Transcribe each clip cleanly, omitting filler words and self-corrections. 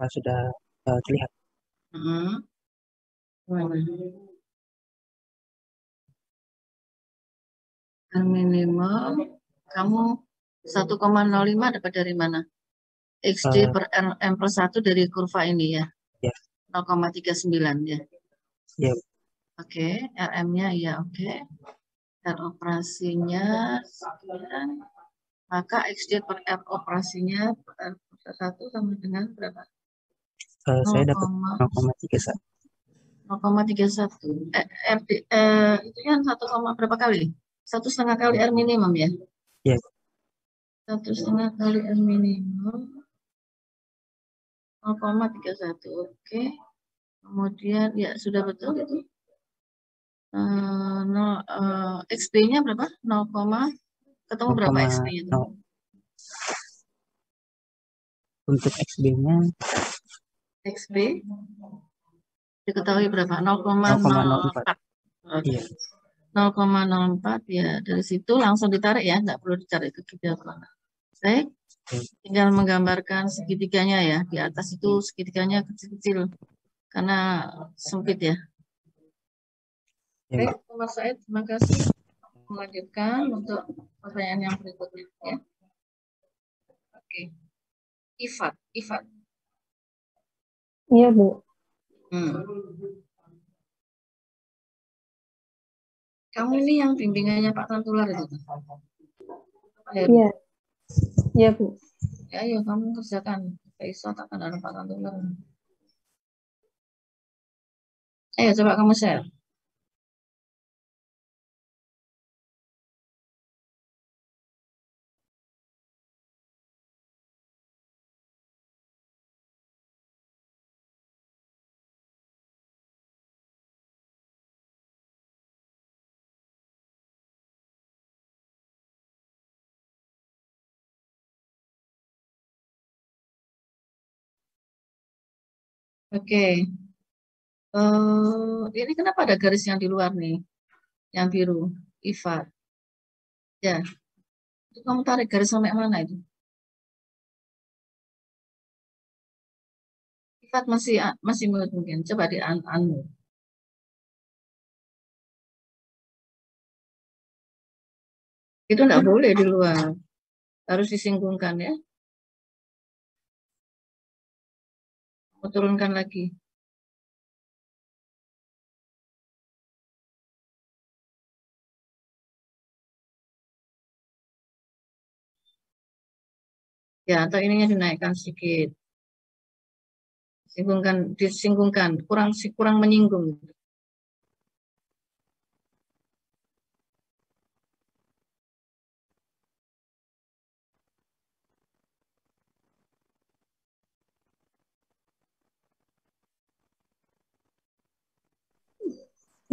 Apa sudah terlihat? Mana? Yang minimum kamu 1,05 dapat dari mana? XD per M plus 1 dari kurva ini ya? Ya. 0,39 ya? Ya. Oke, RM-nya ya oke. R operasinya sekian. Maka XD per R operasinya R plus 1 sama dengan berapa? Saya dapat 0,31. 0,31. Itu kan 1, berapa kali? 1,5 kali R minimum ya? Ya. 1,5 kali R minimum 0,31. Oke. Kemudian ya sudah betul itu. XB-nya berapa? 0, ketemu berapa XB-nya itu? Untuk XB-nya XB diketahui berapa? 0,04. Oke. 0,04 ya, dari situ langsung ditarik ya, nggak perlu dicari ke mana. Baik, tinggal menggambarkan segitiganya ya, di atas itu segitiganya kecil-kecil karena sempit ya. Baik, Mas Said, terima kasih. Melanjutkan untuk pertanyaan yang berikutnya ya. Oke, Ifat. Iya, Bu. Kamu ini yang bimbingannya Pak Tantular itu? Iya. Iya, Bu. Ya, ayo kamu kerjakan. Isot akan ada Pak Tantular. Ayo coba kamu share. Oke. Ini kenapa ada garis yang di luar nih? Yang biru, Ifat. Ya. Itu kamu tarik garis sampai mana itu? Ifat masih mulut mungkin. Coba di anu. Itu enggak boleh di luar. Harus disinggungkan ya. Mau turunkan lagi. Ya, atau ininya dinaikkan sedikit. Disinggungkan, kurang menyinggung.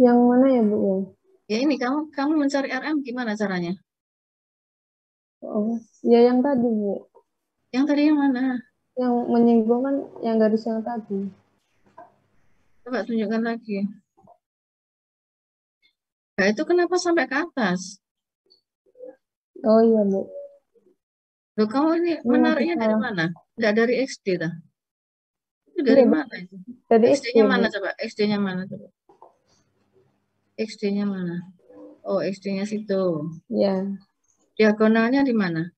Yang mana ya, Bu? Ya ini kamu mencari RM gimana caranya? Oh, ya yang tadi, Bu. Yang tadi yang mana? Yang menyinggung kan yang garis yang tadi. Coba tunjukkan lagi. Nah, itu kenapa sampai ke atas? Oh iya, Bu. Loh, kamu ini menariknya dari mana? Enggak dari XD dah. Itu dari mana itu? Dari XD-nya mana Bu. coba? XD-nya mana coba? XD-nya mana? Oh, XD-nya situ. Ya. Diagonalnya di mana?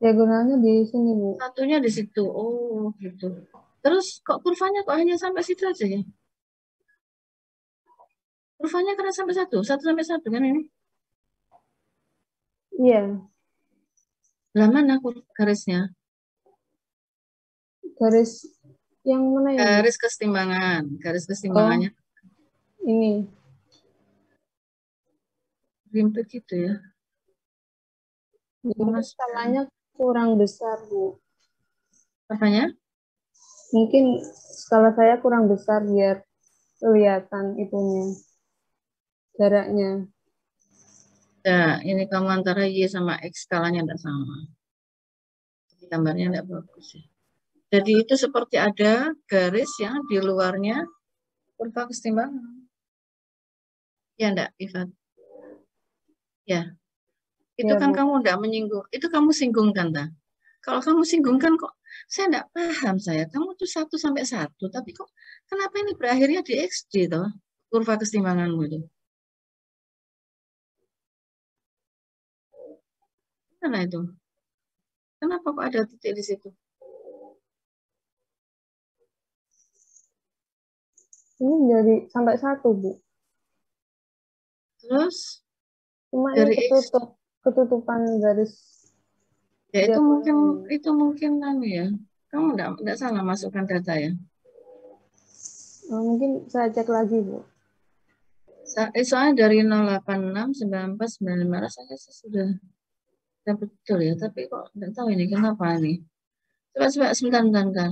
Diagonalnya di sini, Bu. Satunya di situ. Oh, gitu. Terus kok kurvanya kok hanya sampai situ aja ya? Kurvanya karena sampai satu sampai satu kan ini? Iya. Lah mana garisnya? Garis yang mana ya? Garis kesetimbangan. Garis kesetimbangannya. Oh, ini. Rimpit gitu ya. Mungkin skalanya kurang besar, Bu. Apanya? Mungkin skala saya kurang besar biar kelihatan itunya. Jaraknya. Nah, ini kamu antara Y sama X skalanya tidak sama. Gambarnya tidak bagus ya. Jadi itu seperti ada garis yang di luarnya kurva kesetimbangan. Ya enggak, Ivan? Ya. Itu Ya, kan Bu. kamu enggak menyinggung. Itu kamu singgungkan, tak? Kalau kamu singgung kan kok saya enggak paham saya. Kamu tuh 1 sampai 1, tapi kok kenapa ini berakhirnya di XD toh? Kurva keseimbanganmu itu. Mana itu? Kenapa kok ada titik di situ? Ini dari sampai 1, Bu. Terus Cuma dari ini X, ketutupan garis ya diagonal. itu mungkin ya. Kamu enggak salah masukkan data ya. Mungkin saya cek lagi, Bu. Soalnya dari 086, 94, 95 saya sudah betul ya, tapi kok enggak tahu ini kenapa ini. Coba sebentar.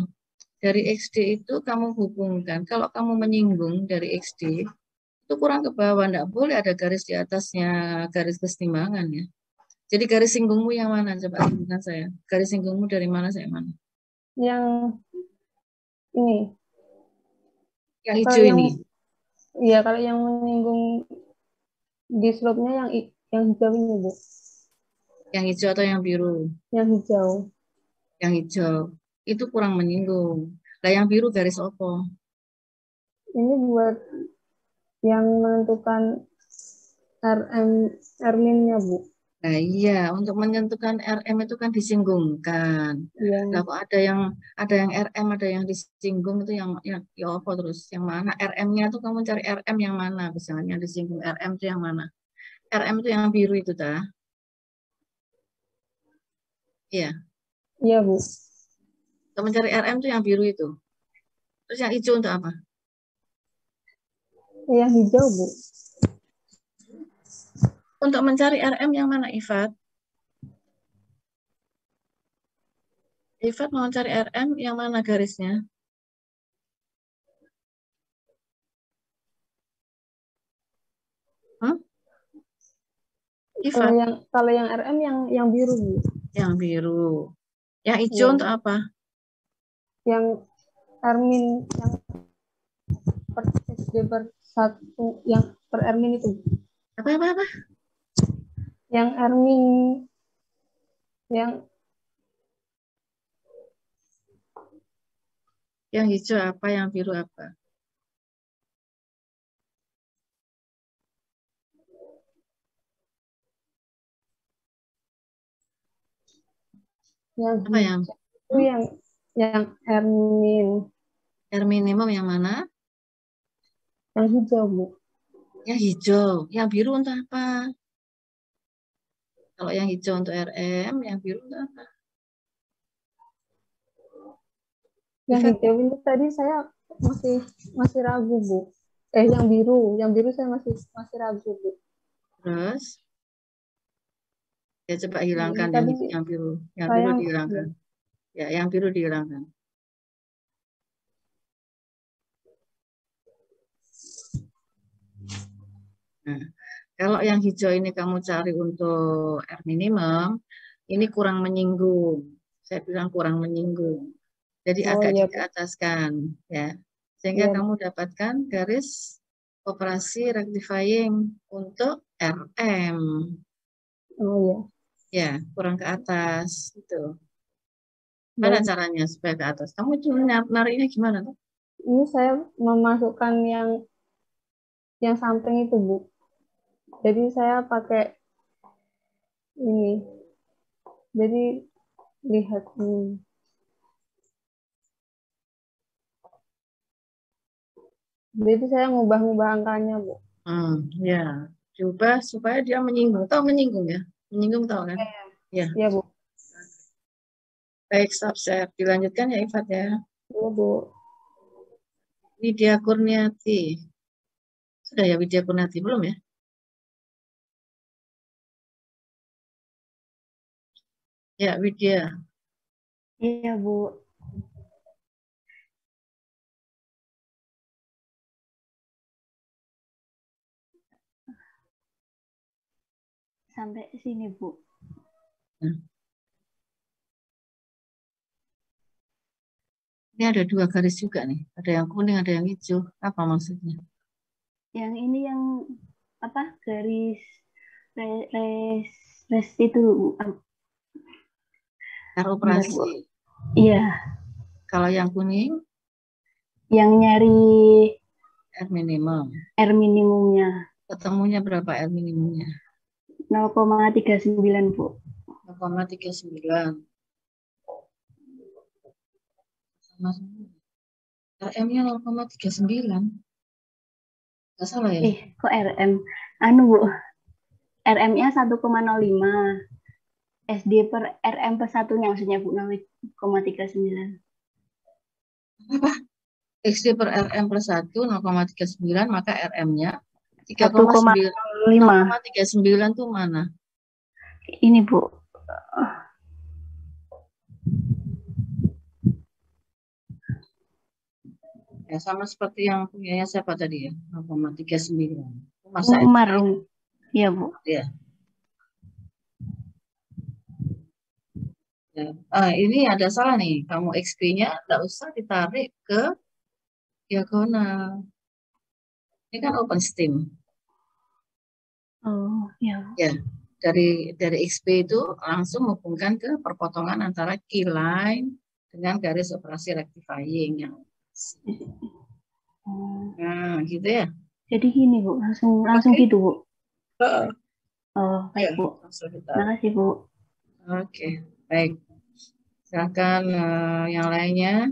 Dari XD itu kamu hubungkan. Kalau kamu menyinggung dari XD, itu kurang ke bawah. Enggak boleh ada garis di atasnya, garis keseimbangan ya. Jadi garis singgungmu yang mana? Coba tunjukkan saya. Garis singgungmu dari mana saya mana? Yang ini. Yang hijau ini. Iya, kalau yang menyinggung di slope-nya yang hijau ini, Bu. Yang hijau atau yang biru? Yang hijau. Yang hijau. Itu kurang menyinggung. Nah, yang biru garis apa? Ini buat yang menentukan RMIN-nya, Bu. Nah, iya, untuk menentukan RM itu kan disinggungkan. Iya. Lah kok ada yang RM, ada yang disinggung itu yang ya apa terus? Yang mana? RM-nya itu kamu cari RM yang mana? Misalnya yang disinggung RM itu yang mana? RM itu yang biru itu dah. Iya. Iya, Bu. Untuk mencari RM itu yang biru itu. Terus yang hijau untuk apa? Yang hijau, Bu. Untuk mencari RM yang mana, Ifat? Ifat mau cari RM yang mana garisnya? Hah? Ifat? Kalau yang RM yang biru, Bu. Yang biru. Yang hijau Iya. untuk apa? Yang RMIN yang per SD per 1 yang per RMIN itu. Apa? Yang RMIN yang hijau apa, yang biru apa? yang Apa yang? itu yang RMIN. R minimum yang mana? Yang hijau, Bu. Yang hijau. Yang biru untuk apa? Kalau yang hijau untuk RM, yang biru untuk apa? Yang hijau ini tadi saya masih ragu, Bu. Yang biru saya masih ragu, Bu. Terus ya coba hilangkan Tadi yang biru saya dihilangkan. Ya, yang biru dihilangkan. Nah, kalau yang hijau ini kamu cari untuk R minimum, ini kurang menyinggung. Saya bilang kurang menyinggung. Jadi agak iya, diataskan, ya. Sehingga iya. kamu dapatkan garis operasi rectifying untuk RM. Oh iya. Ya, kurang ke atas itu. Mana Baik. caranya supaya ke atas? Kamu itu nariknya gimana tuh? Ini saya memasukkan yang samping itu, Bu. Jadi saya pakai ini. Jadi lihat ini. Jadi saya ngubah-ngubah angkanya, Bu. Ya, coba supaya dia menyinggung. Tahu menyinggung ya? Menyinggung tahu kan? Ya. Iya, Bu. Baik, stop. Dilanjutkan ya, Ifat ya. Iya, Bu. Widya Kurniati. Sudah ya Widya Kurniati belum ya? Ya, Widya. Iya, Bu. Sampai sini, Bu. Ini ada 2 garis juga nih. Ada yang kuning, ada yang hijau. Apa maksudnya? Yang ini yang apa? Garis res itu, Bu. R Bentar, Bu. operasi. Iya, Kalau yang kuning, yang nyari R minimum. R minimumnya Ketemunya berapa R minimumnya? 0,39, Bu. 0,39. Sama semua. RM-nya 0,39. Nggak salah ya? Kok RM? Anu, Bu. RM-nya 1,05. SD per RM per satunya maksudnya, Bu, 0,39. Apa? XD per RM plus 1, 0,39, maka RM-nya 1,5. 0,39 itu mana? Ini, Bu. Ya, sama seperti yang punyanya siapa tadi ya? 0,39. Masa Umar. Iya, Bu. Ya. Ya. Ini ada salah nih. Kamu XP-nya nggak usah ditarik ke diagonal. Ini kan open stem. Oh, ya. Ya, dari XP itu langsung hubungkan ke perpotongan antara key line dengan garis operasi rectifying yang nah gitu ya. Jadi gini, Bu, langsung gitu, Bu. Oh, baik, Ya, Bu. Terima kasih, Bu. Oke, baik. Silakan yang lainnya.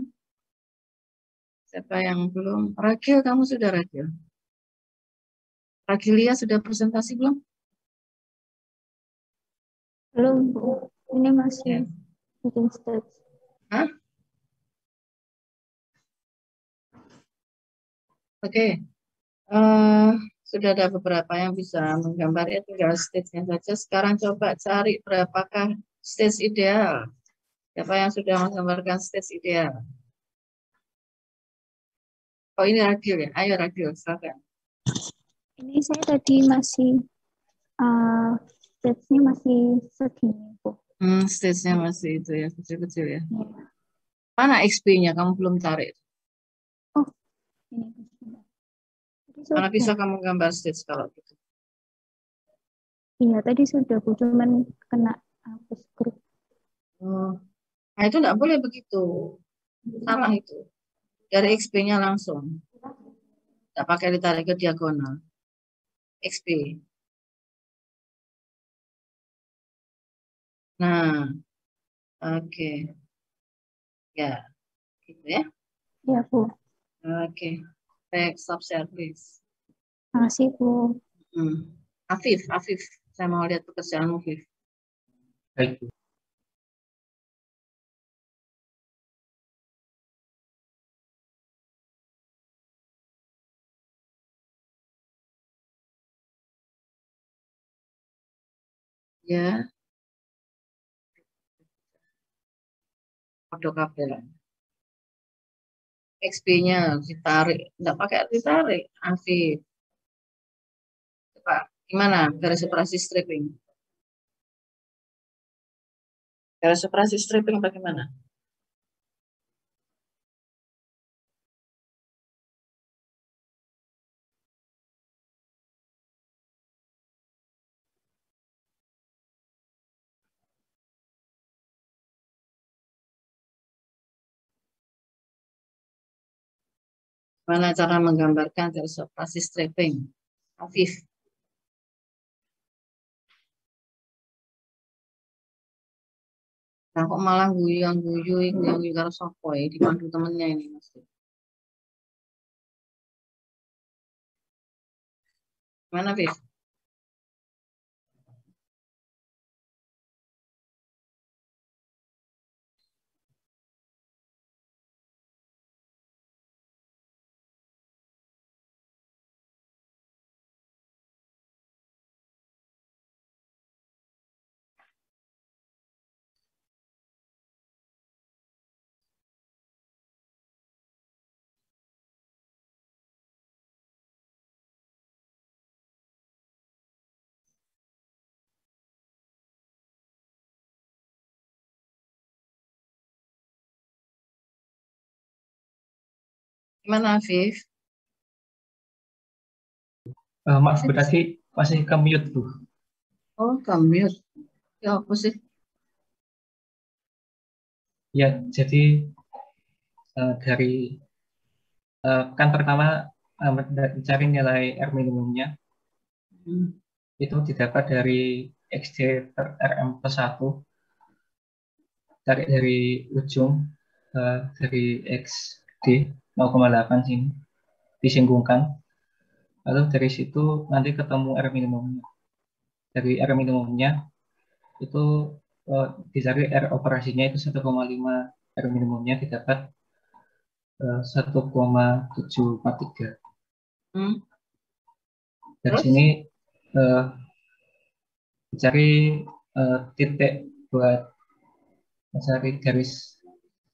Siapa yang belum? Rachel, kamu sudah Rachel? Rachelia sudah presentasi belum? Belum, Bu. Ini masih Ya. bikin stage. Hah? Oke. Sudah ada beberapa yang bisa menggambar ya, tinggal stage-nya saja. Sekarang coba cari berapakah stage ideal. Siapa yang sudah menggambarkan stage ideal? Oh, ini Rachel ya? Ayo Rachel, silakan. Ini saya tadi masih stage-nya masih segini, Bu. Stage-nya masih itu ya, kecil-kecil ya. Ya. Mana XP-nya? Kamu belum tarik. Oh, ini. Mana bisa kamu gambar stage kalau gitu? Iya, tadi sudah, Bu. Cuman kena hapus grup. Oh. Nah, itu enggak boleh begitu. Salah itu. Dari XP-nya langsung. Enggak pakai ditarik ke diagonal. XP. Nah, oke. Ya, gitu ya. Iya, Bu. Oke. Baik, stop share, please. Makasih, Bu. Afif. Saya mau lihat pekerjaanmu, Afif. Baik. Ya. Kode kabel. XP-nya ditarik. Enggak pakai ditarik, Afif. Coba, gimana garis operasi stripping? Garis operasi stripping bagaimana? Mana cara menggambarkan garis operasi stripping? Afif. Nah, kok malah guyu karo sopo ya, dipandu temennya ini Mas. Mana, Afif? Gimana, Afif? Maaf, berarti masih ke mute, Bu. Oh, ke mute. Ya, apa sih? Ya, jadi dari kan pertama cari nilai R minimumnya Hmm. itu didapat dari XD per RM plus 1, tarik dari ujung dari XD 0,8 sini disinggungkan, lalu dari situ nanti ketemu R minimumnya. Dari R minimumnya itu dicari R operasinya itu 1,5, R minimumnya didapat 1,743. Hmm. Dari Terus? sini eh, dicari titik buat mencari garis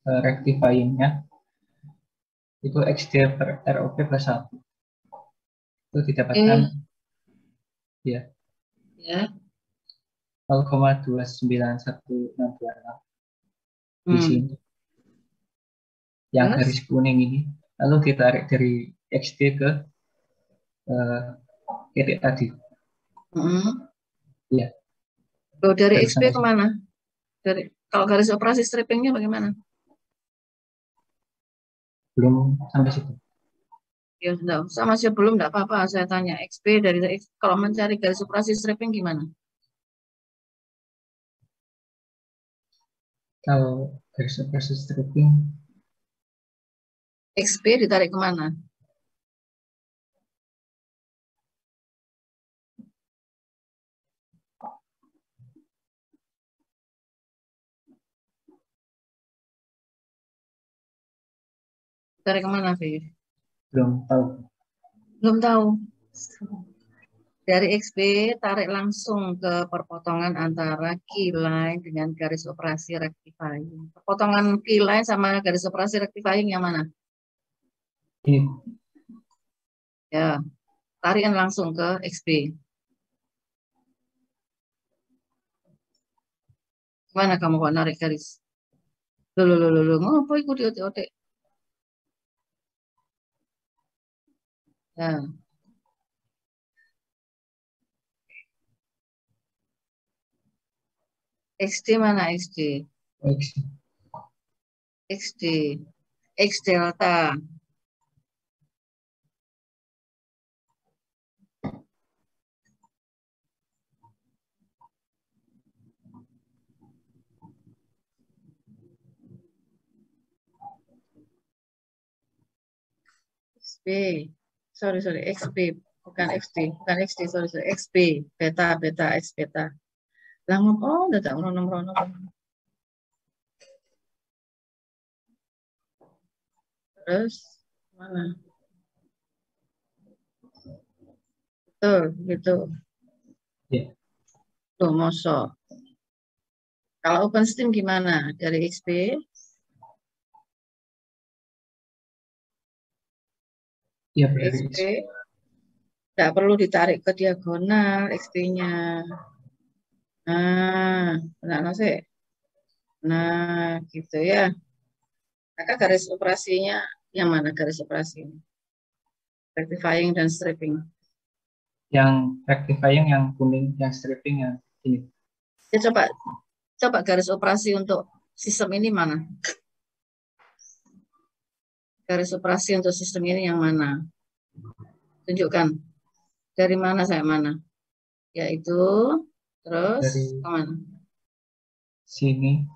rectifyingnya itu XD per ROP plus 1 itu didapatkan Eh, ya ya. 0,29166 di Hmm. sini yang garis Terus? kuning ini, lalu ditarik dari XD ke eh, titik tadi Hmm. ya, Loh, dari baru XP sampai sini. kemana? Dari kalau garis operasi strippingnya bagaimana? Belum sampai situ. Ya, enggak usah, masih belum, enggak apa-apa. Saya tanya XP dari kalau mencari garis operasi stripping gimana? Kalau garis operasi stripping XP ditarik kemana? Ditarik kemana, Fir? belum tahu. Belum tahu. Dari XP tarik langsung ke perpotongan antara key line dengan garis operasi rectifying. Perpotongan key line sama garis operasi rectifying yang mana? Ini Ya, tarikan langsung ke XP. Gimana kamu kok narik garis? Loh, ngapa ikut otek-otek? Ya, XD mana XD? XD. XD. X delta. XB. Sorry, XB. Bukan XD. Bukan XD, sorry. XB. Beta, X beta. Lah, oh, udah tak merono-merono. Terus, mana? Tuh, gitu. Ya, Tuh, mosok. Kalau OpenStream gimana? Dari XP, ya dari dari XP, XD. nggak perlu ditarik ke diagonal XP-nya. Nah, benar sih. Nah, gitu ya. Maka garis operasinya yang mana garis operasi? Rectifying dan stripping. Yang rectifying yang kuning, yang stripping yang ini. Ya, coba garis operasi untuk sistem ini mana? Garis operasi untuk sistem ini yang mana? Tunjukkan. Dari mana saya mana? Yaitu, terus Dari kemana? sini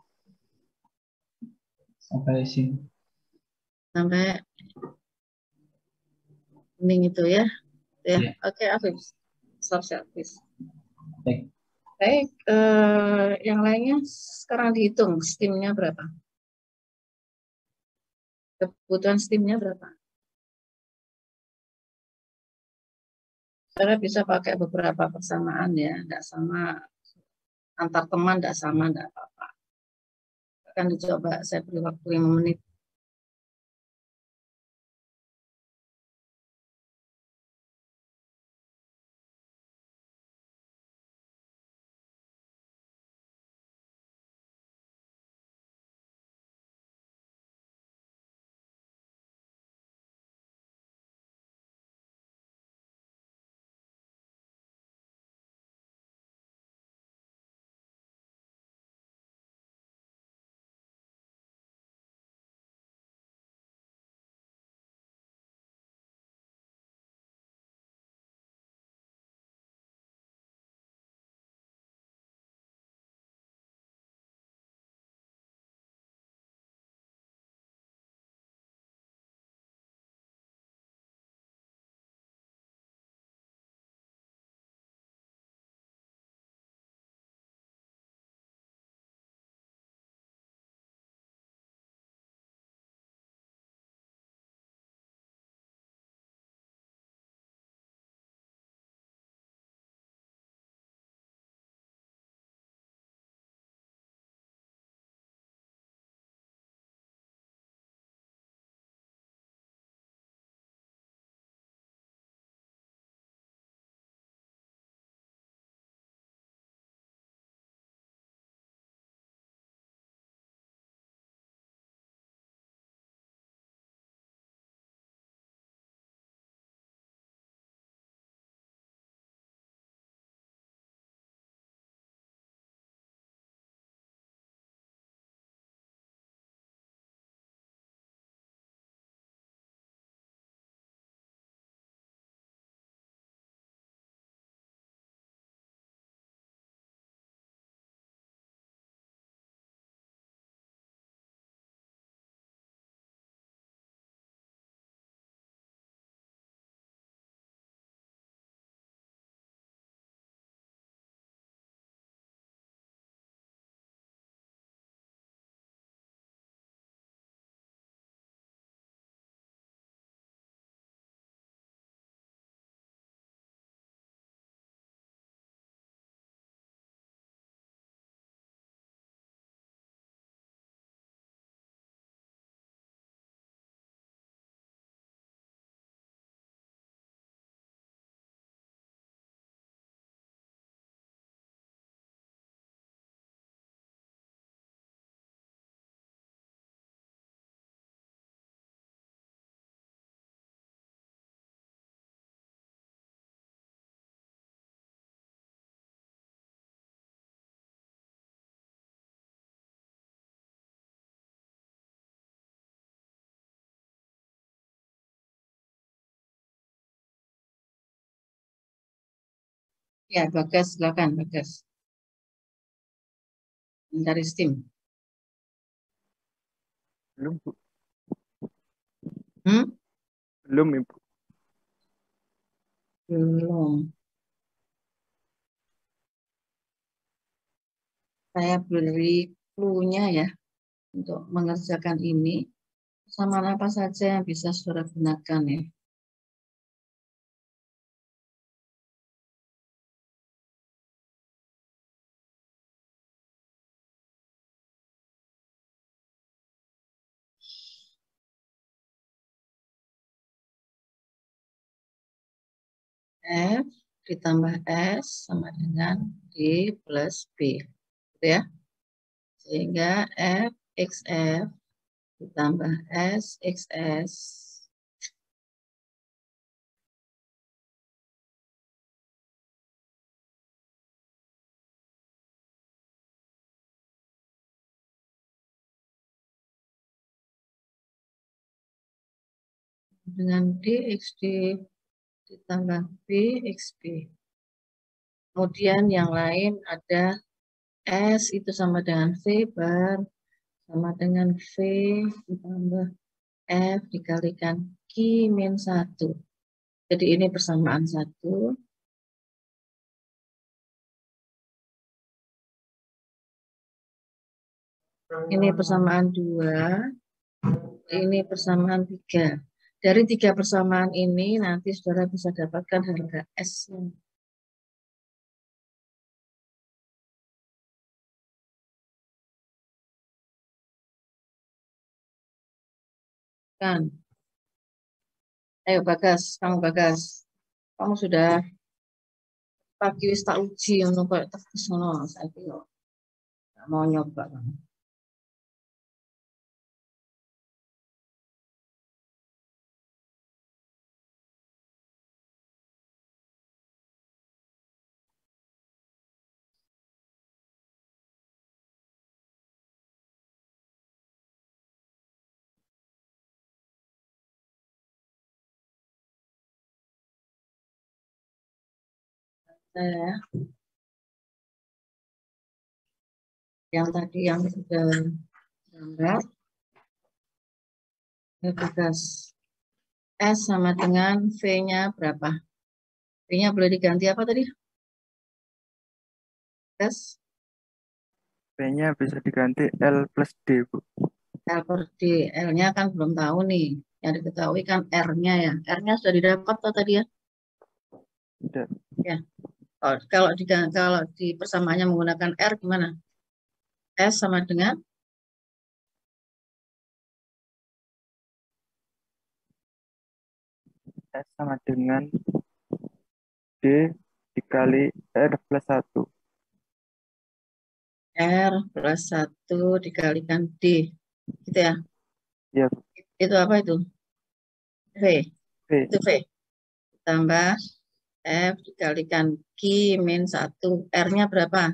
sampai sini. Sampai kuning itu ya. Ya, Ya, oke, Afif. Stop service. baik. Baik, yang lainnya sekarang dihitung steamnya berapa? Kebutuhan steamnya berapa? Saya bisa pakai beberapa persamaan ya, tidak sama antar teman, tidak sama, tidak apa-apa. Akan dicoba, saya beri waktu 5 menit. Ya, Bagas, silakan Bagas. Dari Steam. Belum, Bu. Hmm? Belum, Ibu. Belum. Saya beri clue-nya ya untuk mengerjakan ini. Sama apa saja yang bisa saudara gunakan ya. F ditambah S sama dengan D plus B. Gitu ya. Sehingga F X F ditambah S X S dengan DXD ditambah BXB. Kemudian yang lain ada S itu sama dengan V bar sama dengan V ditambah F dikalikan Q min 1. Jadi ini persamaan 1. Ini persamaan 2. Ini persamaan 3. Dari 3 persamaan ini nanti saudara bisa dapatkan harga S. Kan? Ayo Bagas, kamu Bagas. Kamu sudah pagi wis tak uji untuk kayak terus ngono saiki kok. Nggak mau nyoba kamu. Saya yang tadi yang sudah gambar ya Bagas. S sama dengan V-nya berapa? V-nya boleh diganti apa tadi? Bagas? P-nya bisa diganti L plus D, Bu. L per D. L-nya kan belum tahu nih. Yang diketahui kan R-nya ya. R-nya sudah didapat atau tadi ya? Tidak. Ya. Kalau di persamaannya menggunakan R gimana? S sama dengan S sama dengan D dikali R plus 1. R plus 1 dikalikan D. Gitu ya? Ya, Bu. Itu apa itu? V. V. Itu V. Tambah F dikalikan Q min 1. R-nya berapa?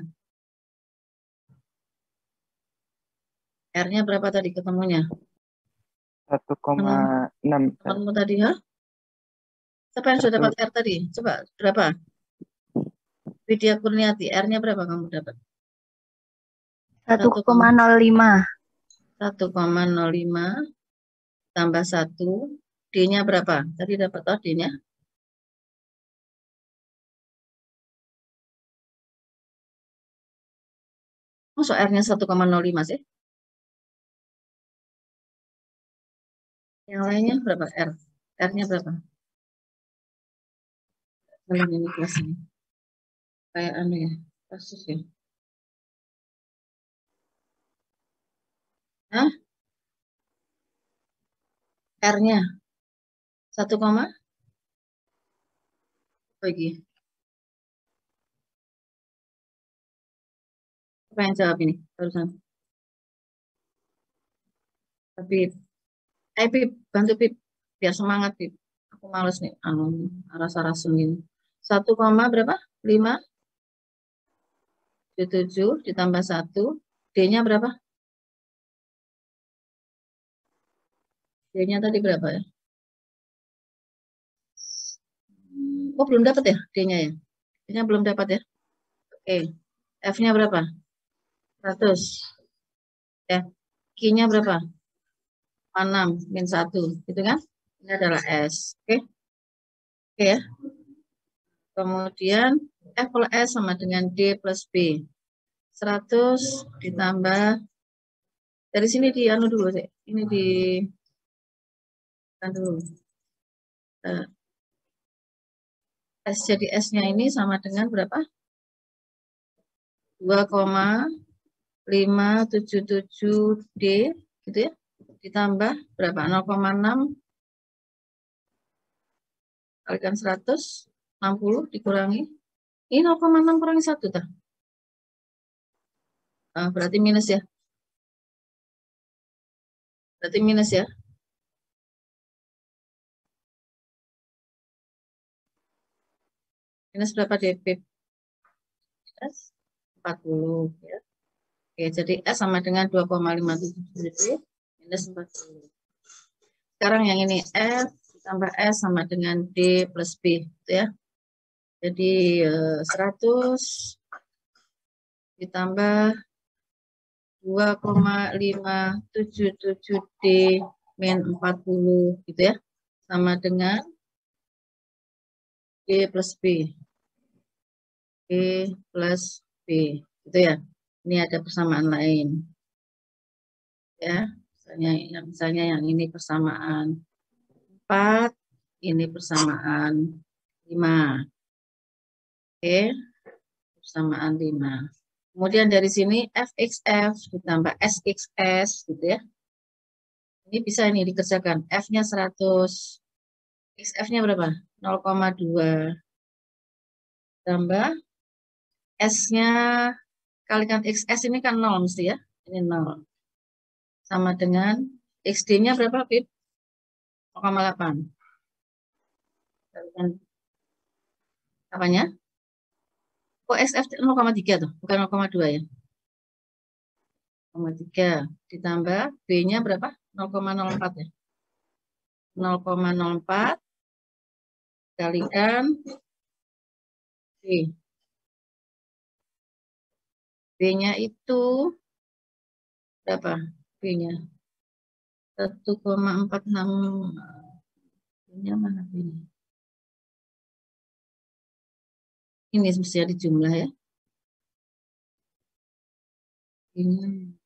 R-nya berapa tadi ketemunya? 1,6. Temanmu tadi, ha? Siapa yang sudah dapat R tadi? Coba, berapa? Widya Kurniati, R-nya berapa kamu dapat? 1,05. 1,05 tambah 1. D-nya berapa? Tadi dapat oh, D-nya? Masuk R-nya 1,05 sih? Yang lainnya berapa R? R-nya berapa? Kalian ini kelas ini. Kayak anu ya, kasus ya. Hah? R-nya 1, bagi. Apa yang jawab ini barusan? Tapi, Pip, bantu Pip, biar semangat Pip. Aku males nih, anu rasa-rasa ini. 1, berapa? 5, 7 ditambah 1. D-nya berapa? D-nya tadi berapa ya? Oh, belum dapat ya D-nya ya? Ini belum dapat ya. Oke. F-nya berapa? 100. Ya. Q-nya berapa? 6 min 1. Gitu kan? Ini adalah S. Oke. Oke ya. Kemudian F plus S sama dengan D plus B. 100 ditambah. Dari sini di anu dulu sih. Ini di dulu. S jadi S-nya ini sama dengan berapa? 2,577 D gitu ya. Ditambah berapa? 0,6 kalikan 100, 60 dikurangi. Ini 0,6 kurangi 1 tah. Berarti minus ya. Berarti minus ya. Minus berapa DP? S 40 ya. Oke, jadi S sama dengan 2,577 D minus 40. Sekarang yang ini F ditambah S sama dengan D plus B gitu ya. Jadi 100 ditambah 2,577 D min 40 gitu ya. Sama dengan D plus B. D plus B gitu ya. Ini ada persamaan lain. Ya, misalnya yang ini persamaan 4, ini persamaan 5. Oke. Persamaan 5. Kemudian dari sini FXF ditambah SXS gitu ya. Ini bisa ini dikerjakan. F-nya 100. XF-nya berapa? 0,2. Tambah S-nya kalikan XS ini kan 0 mesti ya. Ini 0. Sama dengan XD-nya berapa, Pip? 0,8. Kalikan apanya? Oh, SF 0,3 tuh, bukan 0,2 ya. 0,3 ditambah B-nya berapa? 0,04 ya. 0,04 kalikan B. B-nya itu berapa? B-nya 1,46. B-nya mana B-nya? Ini mesti ada jumlah ya. Ini.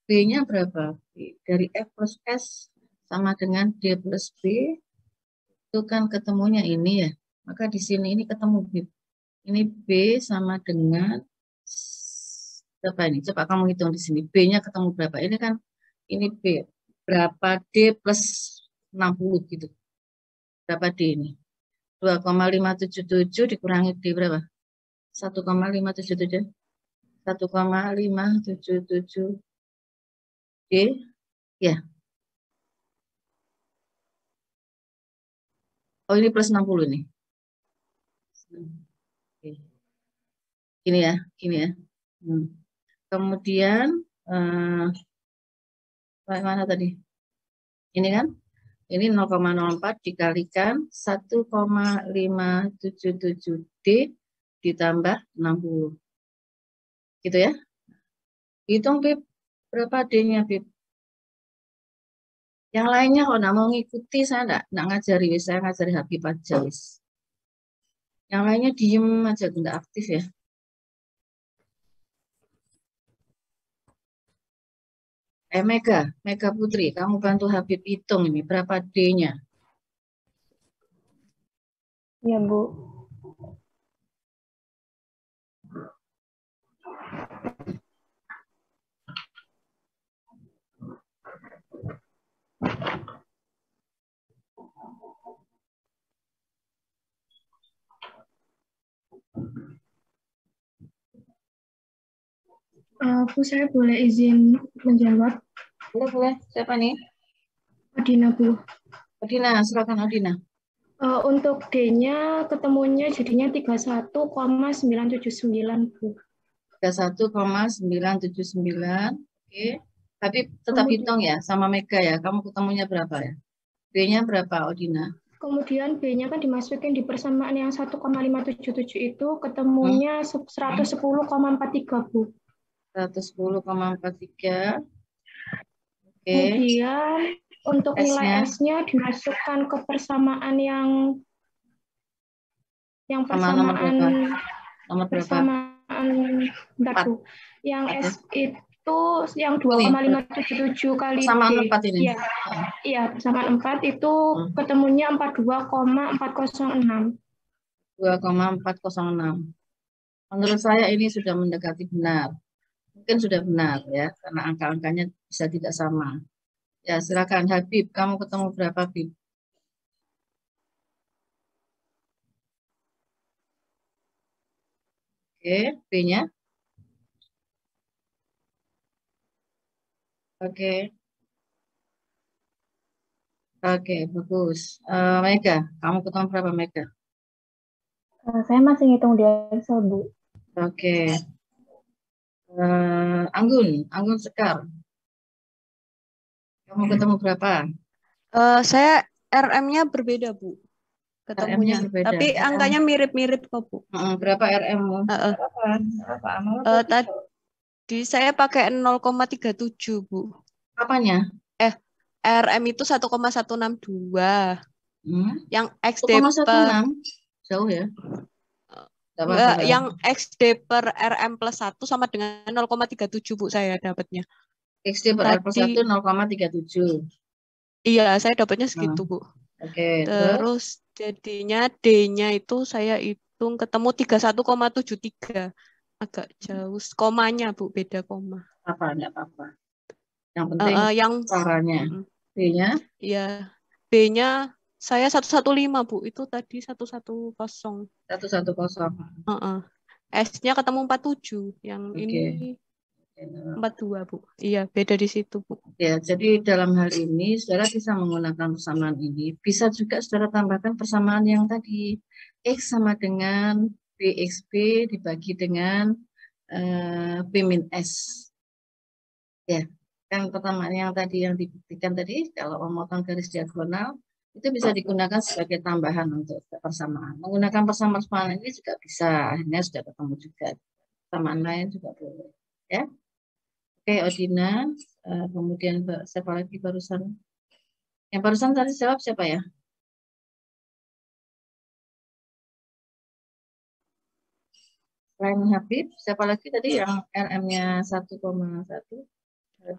B-nya berapa? Dari F plus S sama dengan D plus B. Itu kan ketemunya ini ya. Maka di sini ini ketemu B. Ini B sama dengan berapa ini? Coba kamu hitung di sini. B-nya ketemu berapa? Ini kan ini B. Berapa D plus 60 gitu. Berapa D ini? 2,577 dikurangi D berapa? 1,577. 1,577 D. Ya. Oh, ini plus 60 ini. Oke. Ini ya, ini ya. Kemudian mana tadi? Ini kan? Ini 0,04 dikalikan 1,577 D ditambah 60. Gitu ya. Hitung, Pip. Berapa D-nya, Pip? Yang lainnya kalau nggak mau ngikuti, saya nggak ngajari. Saya ngajari Habib aja. Yang lainnya diem aja, nggak aktif ya. Mega Putri, kamu bantu Habib hitung ini berapa D-nya? Ya, Bu. Bu, saya boleh izin menjawab? Boleh. Siapa nih? Odina, Bu. Odina, silakan Odina. Untuk D-nya ketemunya jadinya 31,979, Bu. 31,979. Oke. Tapi tetap hitung ya sama Mega ya. Kamu ketemunya berapa ya? B-nya berapa, Odina? Kemudian B-nya kan dimasukin di persamaan yang 1,577 itu ketemunya 110,43, Bu. 110,43. Oke. Kemudian untuk nilai S-nya? S-nya dimasukkan ke persamaan yang Nomor berapa? persamaan bentar, Bu. Yang S itu yang 2,577 kali persamaan D. 4 ini. Iya, persamaan 4 itu ketemunya 42,406. 2,406. Menurut saya ini sudah mendekati benar. Mungkin sudah benar ya, karena angka-angkanya bisa tidak sama. Ya, silakan Habib, kamu ketemu berapa, Habib? Oke, B-nya. Oke. Oke, bagus. Mega, kamu ketemu berapa, Mega? Saya masih ngitung di Excel, Bu. Oke. Anggun Sekar. Kamu ketemu berapa? Saya RM-nya berbeda, Bu. Ketemunya. RM-nya berbeda. Tapi angkanya mirip-mirip kok, Bu. Berapa RM-mu? Berapa? Tadi saya pakai 0,37, Bu. Apanya? RM itu 1,162. Yang XD 1,16 jauh ya? Yang XD per RM plus 1 sama dengan 0,37, Bu, saya dapatnya. XD per RM plus 1 0,37. Iya, saya dapatnya segitu, Bu. Oke. Terus jadinya D-nya itu saya hitung ketemu 31,73. Agak jauh. Komanya, Bu, beda koma. Enggak apa-apa. Yang penting caranya. B-nya? Iya. B-nya saya 115, Bu. Itu tadi 110. 110. S-nya ketemu 47. Yang ini 42, Bu. Iya, beda di situ, Bu. Ya, jadi dalam hal ini saudara bisa menggunakan persamaan ini. Bisa juga saudara tambahkan persamaan yang tadi. X sama dengan BXB dibagi dengan B min S. Ya, kan persamaan yang tadi yang dibuktikan tadi, kalau memotong garis diagonal, itu bisa digunakan sebagai tambahan untuk persamaan. Menggunakan persamaan ini juga bisa. Akhirnya sudah ketemu juga. Persamaan lain juga boleh. Ya. Oke, Odina, kemudian siapa lagi barusan? Yang barusan tadi jawab siapa ya? Selain Habib, siapa lagi tadi yang RM-nya 1,1?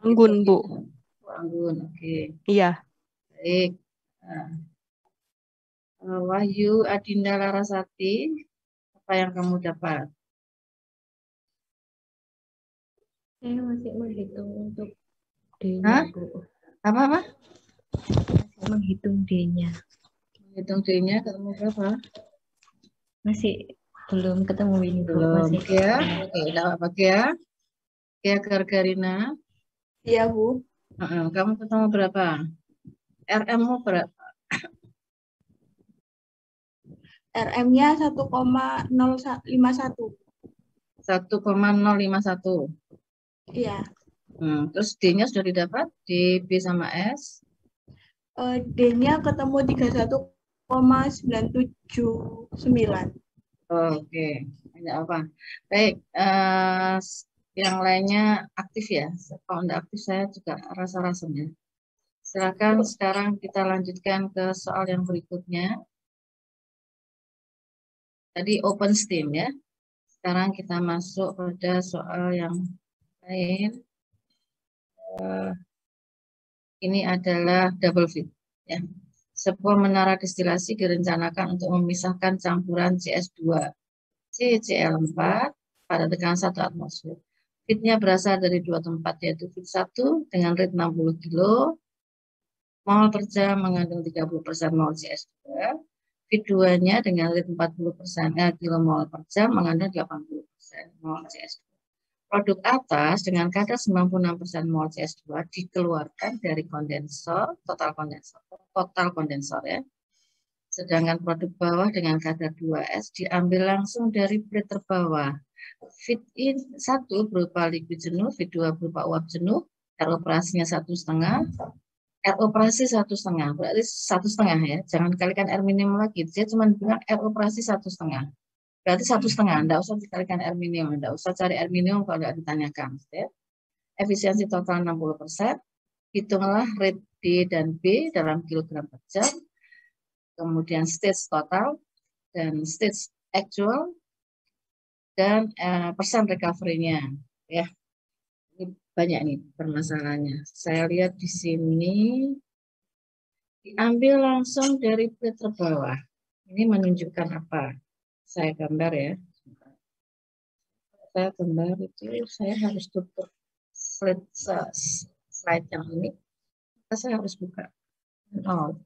Anggun, Bu. Anggun, oke. Iya. Baik. Wahyu Adinda Larasati, apa yang kamu dapat? Saya masih menghitung untuk D-nya, Bu. Apa? Masih menghitung D-nya. Menghitung D-nya ketemu berapa? Masih belum ketemu ini, Bu. Belum. Masih. Ya. Oke, enggak apa-apa ya. Ya, Gargarina. Iya, Bu. Kamu ketemu berapa? RM-mu berapa? RM-nya 1,051. 1,051. Iya. Terus D-nya sudah didapat? D, B sama S? D-nya ketemu 31,979. Oke, tidak apa. Baik, yang lainnya aktif ya. Kalau tidak aktif saya juga rasa-rasanya. Silakan sekarang kita lanjutkan ke soal yang berikutnya. Tadi open STEAM ya. Sekarang kita masuk pada soal yang lain. Ini adalah double fit. Ya. Sebuah menara destilasi direncanakan untuk memisahkan campuran CS2 CCl4 pada tekanan 1 atmosfer. Fitnya berasal dari dua tempat, yaitu fit 1 dengan rate 60 kilo mol per jam mengandung 30% mol CS2. Fit 2-nya dengan rate 40% kilomol per jam mengandung 80% mol CS2. Produk atas dengan kadar 96% mol CS2 dikeluarkan dari kondensor, total kondensor ya. Sedangkan produk bawah dengan kadar 2S diambil langsung dari plate terbawah. Fit 1 berupa liquid jenuh, fit 2 berupa uap jenuh, operasinya 1,5. R operasi 1,5, berarti 1,5 ya. Jangan dikalikan R minimum lagi. Dia cuma bilang R operasi 1,5. Berarti 1,5. Enggak usah dikalikan R minimum. Enggak usah cari R minimum kalau enggak ditanyakan. Ya. Efisiensi total 60%. Hitunglah rate D dan B dalam kilogram per jam. Kemudian stage total dan stage actual dan persen recovery-nya. Ya. Ini banyak nih permasalahannya. Saya lihat di sini diambil langsung dari plate terbawah. Ini menunjukkan apa? Saya gambar ya. Saya gambar itu saya harus tutup slide yang ini. Saya harus buka. Oh.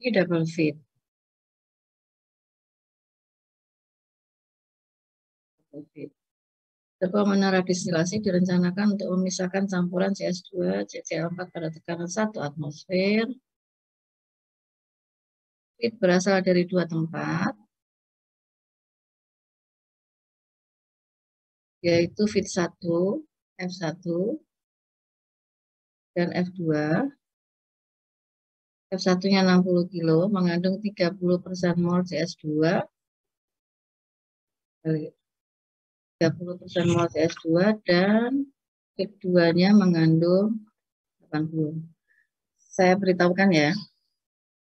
Ini double feed. Sebuah menara distilasi direncanakan untuk memisahkan campuran CS2, CCl4 pada tekanan 1 atmosfer. Feed berasal dari 2 tempat, yaitu feed 1, F1, dan F2. F1-nya 60 kilo, mengandung 30% mol CS2, 30% mol CS2, dan feed 2-nya mengandung 80. Saya beritahukan ya,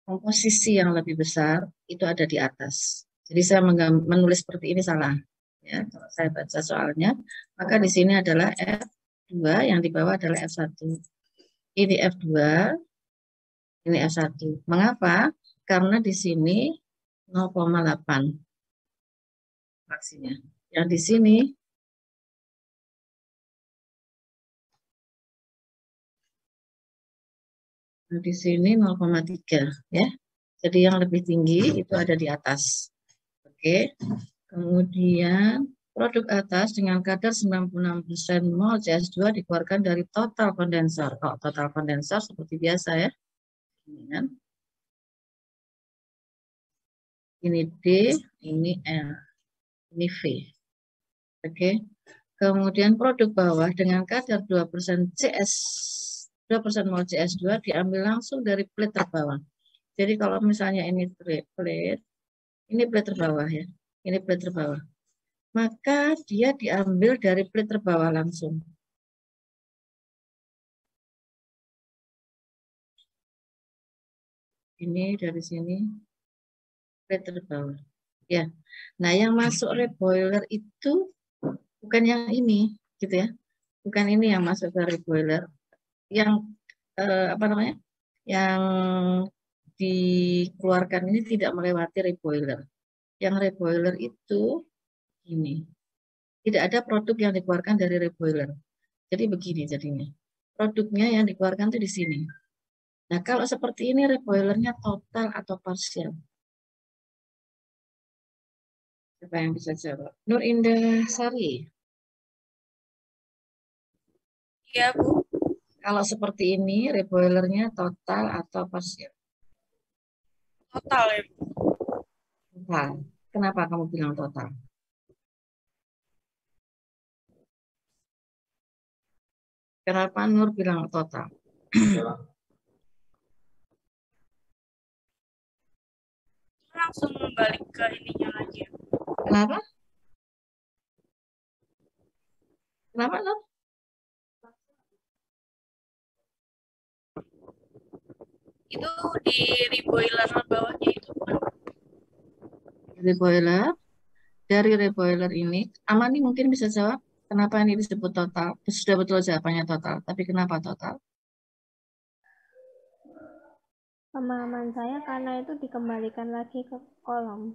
komposisi yang lebih besar itu ada di atas. Jadi saya menulis seperti ini salah. Ya, kalau saya baca soalnya, maka di sini adalah F2, yang di bawah adalah F1. Ini F2, ini F1. Mengapa? Karena di sini 0,8 fraksinya. Yang di sini di sini 0,3 ya. Jadi yang lebih tinggi itu ada di atas. Oke. Kemudian produk atas dengan kadar 96% mol CS2 dikeluarkan dari total kondensor. Kalau total kondensor seperti biasa ya. Ini kan. Ini D, ini L, ini V. Oke. Kemudian produk bawah dengan kadar 2% CS 2% mol CS2 diambil langsung dari plate terbawah. Jadi kalau misalnya ini plate, ini plate terbawah ya. Ini plate terbawah. Maka dia diambil dari plate terbawah langsung. Ini dari sini plate terbawah. Ya. Nah, yang masuk reboiler itu bukan yang ini, gitu ya. Bukan ini yang masuk ke reboiler. Yang apa namanya? Yang dikeluarkan ini tidak melewati reboiler. Yang reboiler itu ini. Tidak ada produk yang dikeluarkan dari reboiler. Jadi begini jadinya. Produknya yang dikeluarkan itu di sini. Nah, kalau seperti ini reboilernya total atau parsial? Siapa yang bisa jawab? Nur Indah Sari. Iya, Bu. Kalau seperti ini reboilernya total atau parsial? Total ya, Bu. Total. Kenapa kamu bilang total? Kenapa Nur bilang total? Langsung balik ke ininya lagi. Kenapa? Kenapa Nur? Itu di reboiler bawahnya itu kan. Reboiler. Dari reboiler ini, Amani mungkin bisa jawab kenapa ini disebut total. Sudah betul jawabannya total, tapi kenapa total? Pemahaman saya karena itu dikembalikan lagi ke kolom.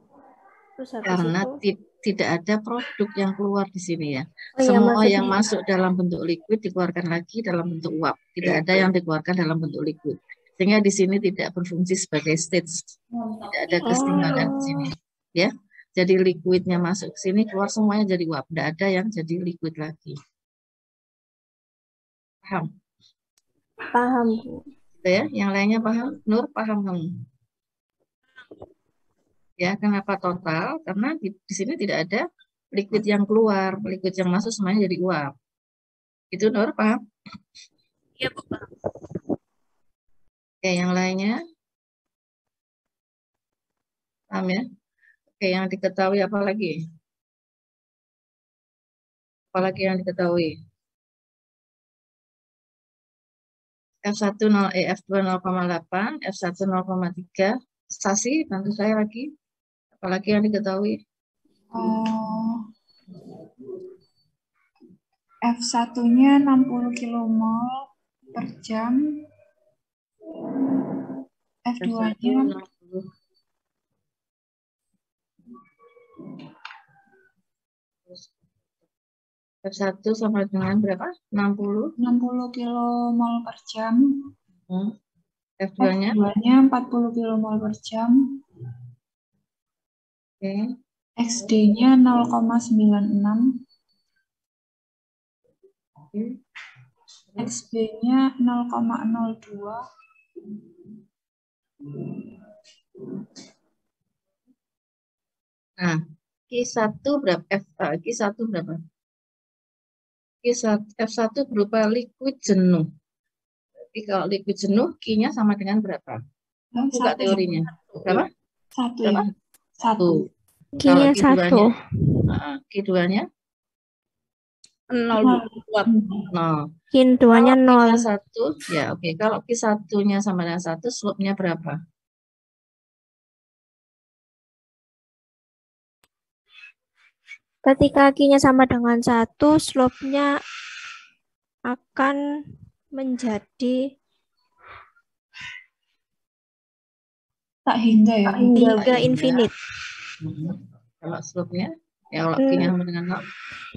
Terus habis Karena itu tidak ada produk yang keluar di sini ya. Oh iya, Semua maksudnya yang masuk dalam bentuk liquid dikeluarkan lagi dalam bentuk uap. Tidak ada yang dikeluarkan dalam bentuk liquid. Sehingga di sini tidak berfungsi sebagai stage. Tidak ada keseimbangan di sini. Ya. Jadi liquidnya masuk ke sini, keluar semuanya jadi uap. Tidak ada yang jadi liquid lagi. Paham? Paham, Bu. Gitu ya. Yang lainnya paham? Nur, paham kamu? Ya, kenapa total? Karena di sini tidak ada liquid yang keluar, liquid yang masuk semuanya jadi uap. Itu Nur, paham? Iya, Bu, paham. Oke, yang lainnya? Paham ya? Oke, yang diketahui apa lagi? Apalagi yang diketahui? F1 0, F2 0,8, F1 0,3. Sasi, bantu saya lagi. Apalagi yang diketahui? F1-nya 60 kmol per jam. F2-nya F1 sama dengan berapa? 60? 60 kmol per jam. F2-nya? F2-nya 40 kmol per jam. Oke. XD-nya 0,96. XB-nya 0,02. Nah, Q1 berapa? Q1 berapa? F1 berupa liquid jenuh. Jadi kalau liquid jenuh, Q-nya sama dengan berapa? Buka teorinya. Berapa? Satu. Berapa? Ya. Satu. Kalau Q-nya 1. Q2-nya? 0, Bu. 0. Q2-nya 0. Q1, ya oke. Kalau Q1-nya sama dengan 1, slope-nya berapa? Ketika Q-nya sama dengan 1, slope-nya akan menjadi Tak hingga ya. hingga infinite. Kalau slope-nya? Ya kalau Q-nya sama dengan 0?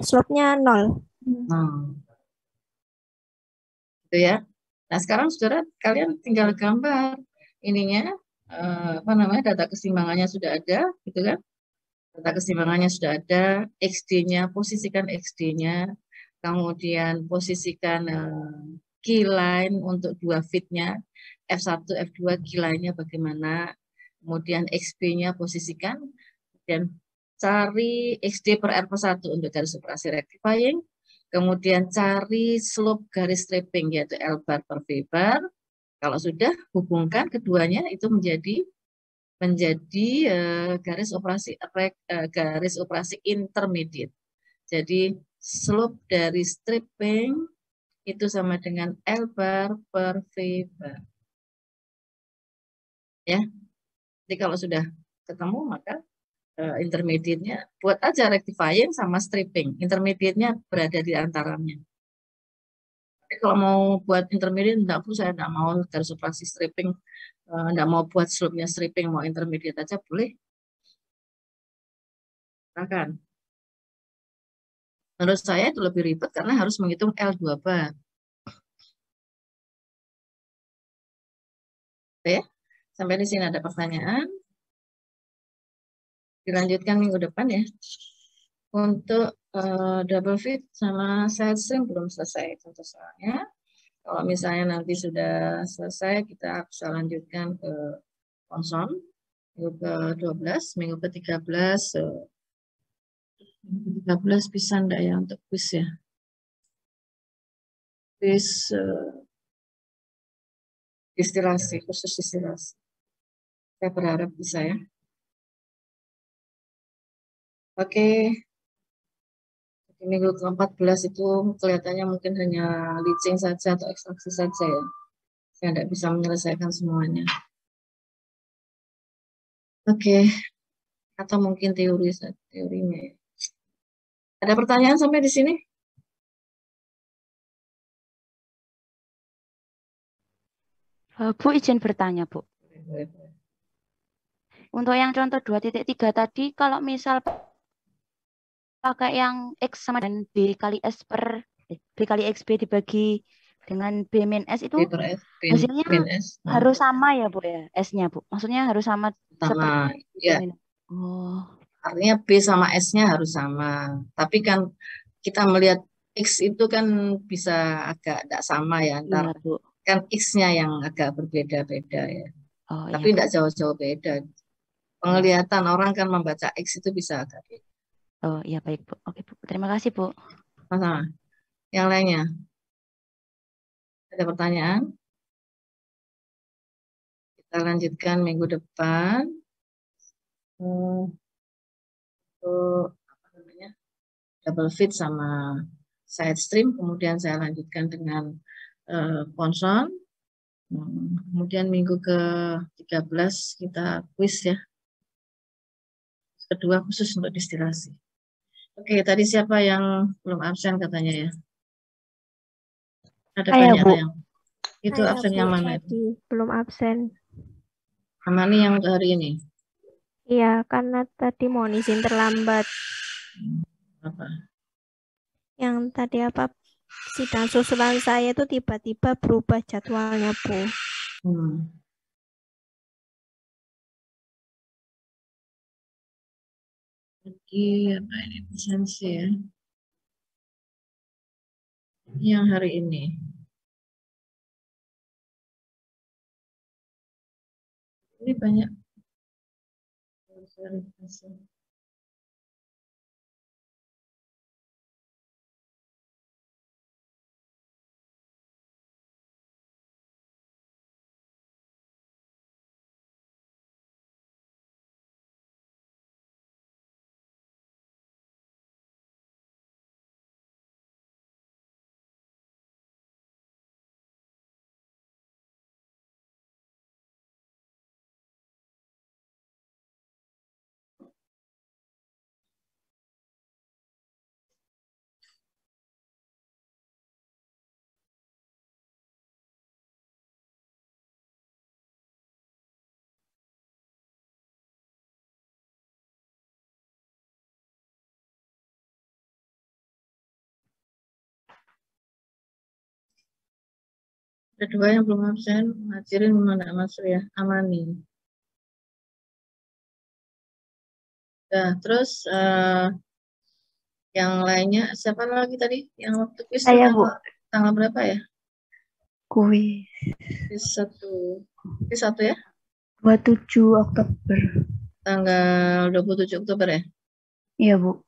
Slope-nya 0. Gitu ya. Nah, sekarang saudara kalian tinggal gambar ininya data keseimbangannya sudah ada, gitu kan? Data keseimbangannya sudah ada, XD-nya, posisikan XD-nya, kemudian posisikan key line untuk 2 feet-nya, F1, F2 key line-nya bagaimana, kemudian XB-nya posisikan, dan cari XD per R+1 untuk garis operasi rectifying, kemudian cari slope garis stripping yaitu L bar per V bar. Kalau sudah, hubungkan keduanya itu menjadi garis operasi intermediate. Jadi slope dari stripping itu sama dengan L bar per V bar. Ya. Jadi kalau sudah ketemu maka intermediate-nya buat aja rectifying sama stripping. Intermediate-nya berada di antaranya. Tapi kalau mau buat intermediate, enggak perlu, saya enggak mau garis operasi stripping, enggak mau buat slope-nya stripping, mau intermediate aja boleh. Silakan. Menurut saya itu lebih ribet karena harus menghitung L2 bar. Oke, sampai di sini ada pertanyaan. Dilanjutkan minggu depan ya. Untuk double fit sama side stream belum selesai tentu soalnya. Kalau misalnya nanti sudah selesai, kita bisa lanjutkan ke konson minggu ke-12, minggu ke-13. Minggu ke-13 bisa enggak ya untuk quiz ya? Quiz distilasi, khusus distilasi. Saya berharap bisa ya. Oke. Minggu ke-14 itu kelihatannya mungkin hanya leaching saja atau ekstraksi saja ya. Saya tidak bisa menyelesaikan semuanya. Oke. Atau mungkin teorinya ya. Ada pertanyaan sampai di sini? Bu, izin bertanya, Bu. Untuk yang contoh 2.3 tadi, kalau misal pakai yang X sama dengan B kali S per B kali XB dibagi dengan B min S itu hasilnya harus sama ya, Bu ya, S-nya, Bu. Maksudnya harus sama seperti ya. Artinya B sama S-nya harus sama. Tapi kan kita melihat X itu kan bisa agak tidak sama ya antar kan X-nya yang agak berbeda-beda ya. Oh Tapi iya, tidak jauh-jauh beda. Penglihatan orang kan membaca X itu bisa agak beda. oh iya baik Bu. Oke Bu, terima kasih Bu. Sama. Yang lainnya? Ada pertanyaan? Kita lanjutkan minggu depan. Untuk apa namanya? Double fit sama side stream. Kemudian saya lanjutkan dengan ponson. Kemudian minggu ke-13 kita quiz ya. Kedua khusus untuk distilasi. Oke, tadi siapa yang belum absen katanya ya? Ada banyak Bu. yang itu Saya, absen Bu, yang mana itu? tadi belum absen. Amani yang untuk hari ini? Iya, karena tadi mau izin terlambat. Apa? Yang tadi apa sidang susulan saya itu tiba-tiba berubah jadwalnya, Bu. Lagi apa ini lisensi ya? Yang hari ini. Ini banyak. Ada dua yang belum absen, ngajarin mana masuk ya, Amani. Nah, terus yang lainnya siapa lagi tadi? Yang waktu quiz Saya, Bu. tanggal berapa ya? Kuis. Quiz 1 ya? 27 Oktober. Tanggal 27 Oktober ya? Iya, Bu.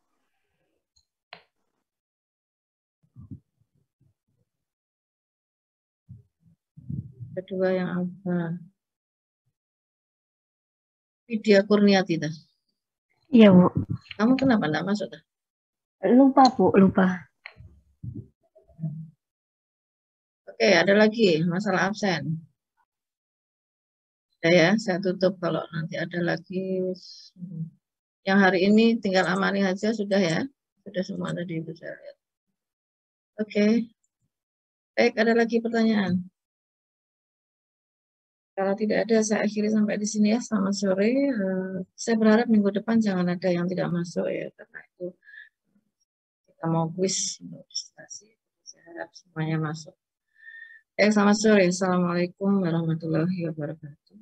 Kedua yang apa? Widya Kurniati dah. Iya, Bu. Kamu kenapa enggak masuk dah? Lupa, Bu, lupa. Oke, ada lagi masalah absen. Sudah ya, saya tutup kalau nanti ada lagi. Yang hari ini tinggal Amani aja sudah ya. Sudah semua tadi itu saya lihat. Oke. Baik, ada lagi pertanyaan? Kalau tidak ada, saya akhiri sampai di sini ya. Selamat sore. Saya berharap minggu depan jangan ada yang tidak masuk ya. Karena itu kita mau quiz untuk prestasi. Saya harap semuanya masuk. Selamat sore. Assalamualaikum warahmatullahi wabarakatuh.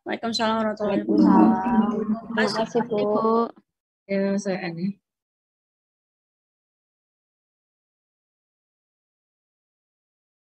Waalaikumsalam warahmatullahi wabarakatuh. Terima kasih Bu. Ya, saya ini.